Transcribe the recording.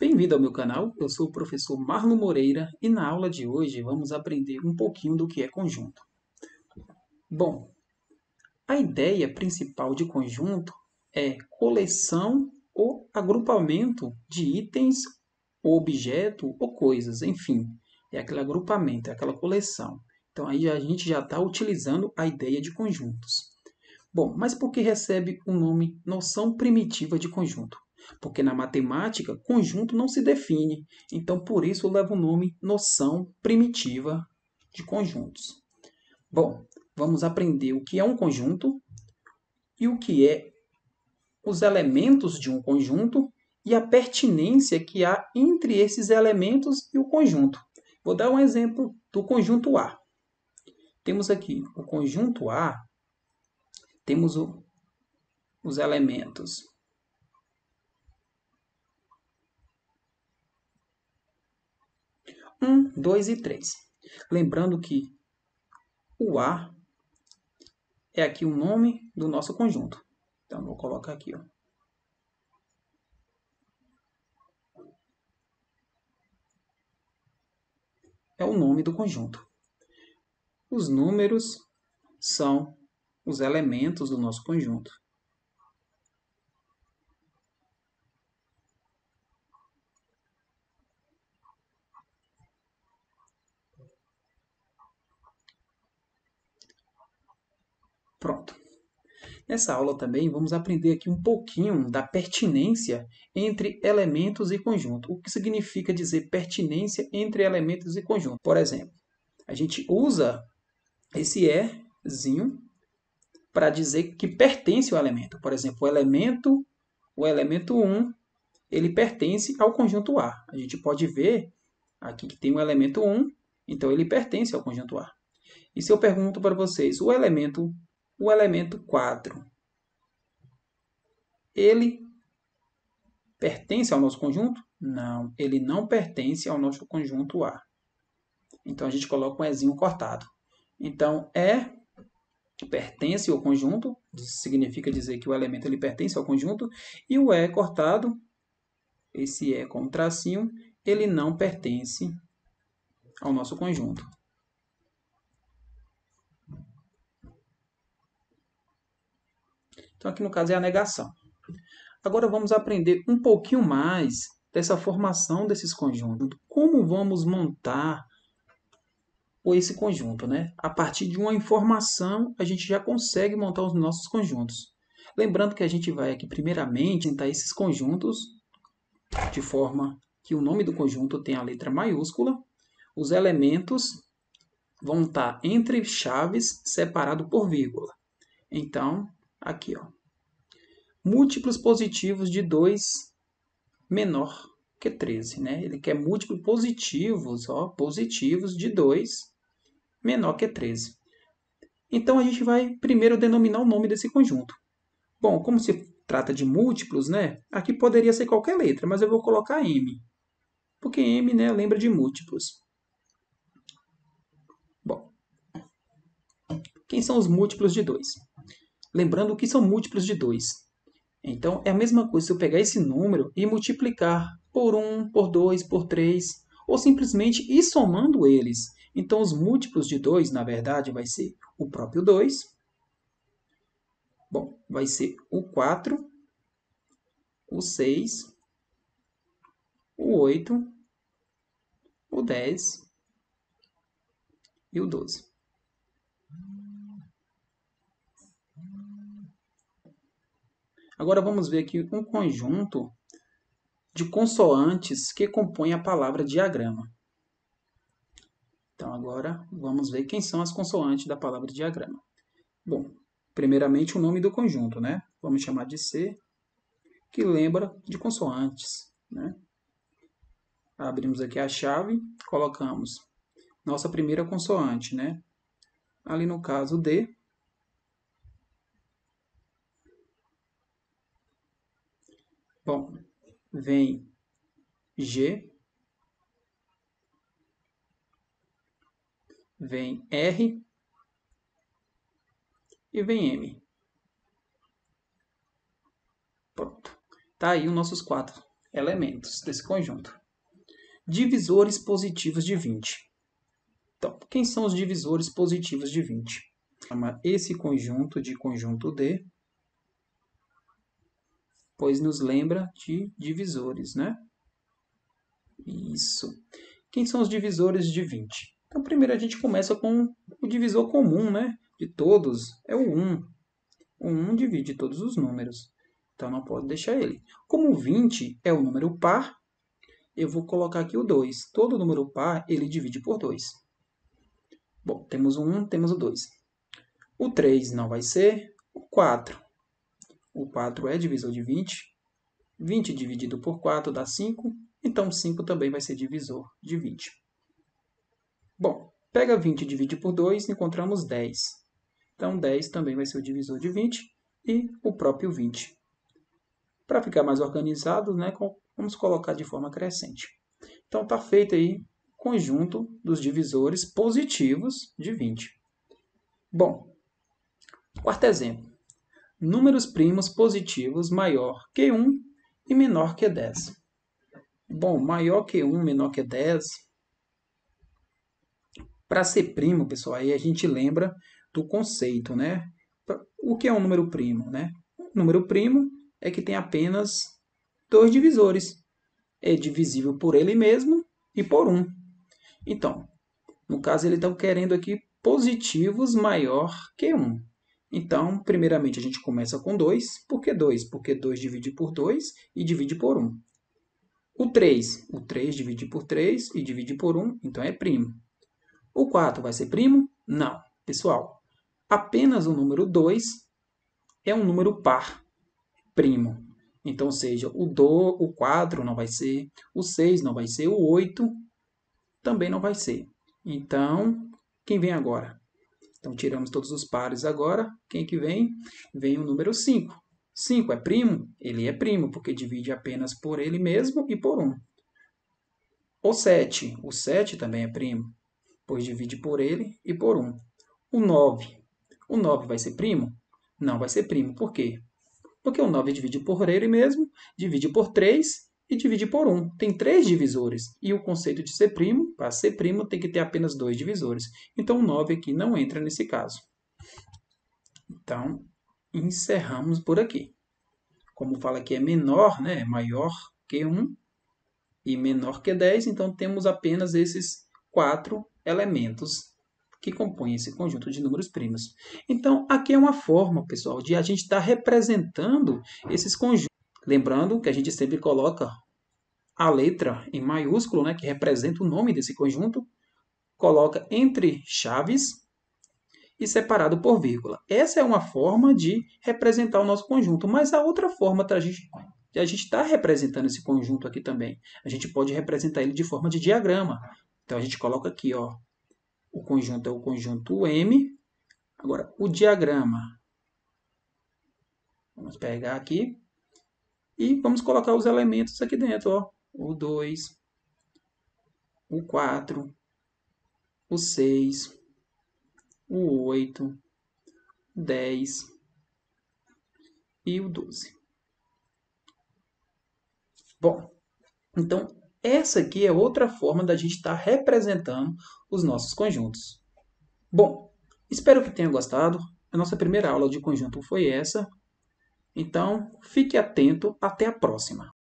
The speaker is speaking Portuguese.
Bem-vindo ao meu canal, eu sou o professor Marlon Moreira e na aula de hoje vamos aprender um pouquinho do que é conjunto. Bom, a ideia principal de conjunto é coleção ou agrupamento de itens, ou objeto ou coisas, enfim, é aquele agrupamento, é aquela coleção. Então aí a gente já está utilizando a ideia de conjuntos. Bom, mas por que recebe o nome noção primitiva de conjunto? Porque na matemática, conjunto não se define, então por isso leva o nome noção primitiva de conjuntos. Bom, vamos aprender o que é um conjunto e o que é os elementos de um conjunto e a pertinência que há entre esses elementos e o conjunto. Vou dar um exemplo do conjunto A. Temos aqui o conjunto A, temos os elementos 1, 2 e 3. Lembrando que o A é aqui o nome do nosso conjunto. Então, vou colocar aqui. Ó. É o nome do conjunto. Os números são os elementos do nosso conjunto. Pronto. Nessa aula também vamos aprender aqui um pouquinho da pertinência entre elementos e conjunto. O que significa dizer pertinência entre elementos e conjunto? Por exemplo, a gente usa esse ezinho para dizer que pertence ao elemento. Por exemplo, o elemento 1, ele pertence ao conjunto A. A gente pode ver aqui que tem o elemento 1, então ele pertence ao conjunto A. E se eu pergunto para vocês, o elemento 4, ele pertence ao nosso conjunto? Não, ele não pertence ao nosso conjunto A. Então a gente coloca um ezinho cortado. Então, pertence ao conjunto, significa dizer que o elemento ele pertence ao conjunto, e o cortado, esse com um tracinho, ele não pertence ao nosso conjunto. Então aqui no caso é a negação. Agora vamos aprender um pouquinho mais dessa formação desses conjuntos. Como vamos montar esse conjunto, né? A partir de uma informação, a gente já consegue montar os nossos conjuntos. Lembrando que a gente vai aqui, primeiramente, montar esses conjuntos de forma que o nome do conjunto tenha a letra maiúscula. Os elementos vão estar entre chaves, separado por vírgula. Então, aqui, ó. Múltiplos positivos de 2 menor que 13, né? Ele quer múltiplos positivos, ó, positivos de 2 menor que 13. Então, a gente vai primeiro denominar o nome desse conjunto. Bom, como se trata de múltiplos, né? Aqui poderia ser qualquer letra, mas eu vou colocar M. Porque M, né, lembra de múltiplos. Bom, quem são os múltiplos de 2? Lembrando o que são múltiplos de 2. Então, é a mesma coisa se eu pegar esse número e multiplicar por 1, por 2, por 3, ou simplesmente ir somando eles. Então, os múltiplos de 2, na verdade, vai ser o próprio 2. Bom, vai ser o 4, o 6, o 8, o 10 e o 12. Agora vamos ver aqui um conjunto de consoantes que compõem a palavra diagrama. Então, agora vamos ver quem são as consoantes da palavra diagrama. Bom, primeiramente o nome do conjunto, né? Vamos chamar de C, que lembra de consoantes, né? Abrimos aqui a chave, colocamos nossa primeira consoante, né? Ali no caso D. Bom, vem G, vem R e vem M. Pronto. Tá aí os nossos 4 elementos desse conjunto. Divisores positivos de 20. Então, quem são os divisores positivos de 20? Chama esse conjunto de conjunto D, pois nos lembra de divisores, né? Isso. Quem são os divisores de 20? Então, primeiro a gente começa com o divisor comum, né? De todos, é o 1. O 1 divide todos os números, então não pode deixar ele. Como 20 é o número par, eu vou colocar aqui o 2. Todo número par, ele divide por 2. Bom, temos o 1, temos o 2. O 3 não vai ser. O 4. O 4 é divisor de 20. 20 dividido por 4 dá 5. Então, 5 também vai ser divisor de 20. Bom, pega 20 e divide por 2, encontramos 10. Então, 10 também vai ser o divisor de 20 e o próprio 20. Para ficar mais organizado, né, vamos colocar de forma crescente. Então, está feito aí o conjunto dos divisores positivos de 20. Bom, quarto exemplo. Números primos positivos maior que 1 e menor que 10. Bom, maior que 1, menor que 10. Para ser primo, pessoal, aí a gente lembra do conceito, né? O que é um número primo, né? Um número primo é que tem apenas 2 divisores. É divisível por ele mesmo e por 1. Então, no caso, ele está querendo aqui positivos maior que 1. Então, primeiramente, a gente começa com 2. Por que 2? Porque 2 divide por 2 e divide por 1. O 3 divide por 3 e divide por 1, então é primo. O 4 vai ser primo? Não. Pessoal, apenas o número 2 é um número par, primo. Então, seja, o 4 não vai ser, o 6 não vai ser, o 8 também não vai ser. Então, quem vem agora? Então, tiramos todos os pares agora. Quem que vem? Vem o número 5. 5 é primo? Ele é primo, porque divide apenas por ele mesmo e por 1. O 7. O 7 também é primo, pois divide por ele e por 1. O 9. O 9 vai ser primo? Não vai ser primo. Por quê? Porque o 9 divide por ele mesmo, divide por 3 e divide por 1. Tem 3 divisores. E o conceito de ser primo, para ser primo, tem que ter apenas 2 divisores. Então, o 9 aqui não entra nesse caso. Então, encerramos por aqui. Como fala que é menor, né, é maior que 1 e menor que 10, então temos apenas esses 4 elementos que compõem esse conjunto de números primos. Então, aqui é uma forma, pessoal, de a gente estar representando esses conjuntos. Lembrando que a gente sempre coloca a letra em maiúsculo, né, que representa o nome desse conjunto, coloca entre chaves e separado por vírgula. Essa é uma forma de representar o nosso conjunto, mas a outra forma de a gente estar representando esse conjunto aqui também. A gente pode representar ele de forma de diagrama. Então, a gente coloca aqui, ó, o conjunto é o conjunto M. Agora, o diagrama. Vamos pegar aqui e vamos colocar os elementos aqui dentro, ó. O 2, o 4, o 6, o 8, 10 e o 12. Bom, então essa aqui é outra forma da gente estar representando os nossos conjuntos. Bom, espero que tenha gostado. A nossa primeira aula de conjunto foi essa. Então, fique atento. Até a próxima.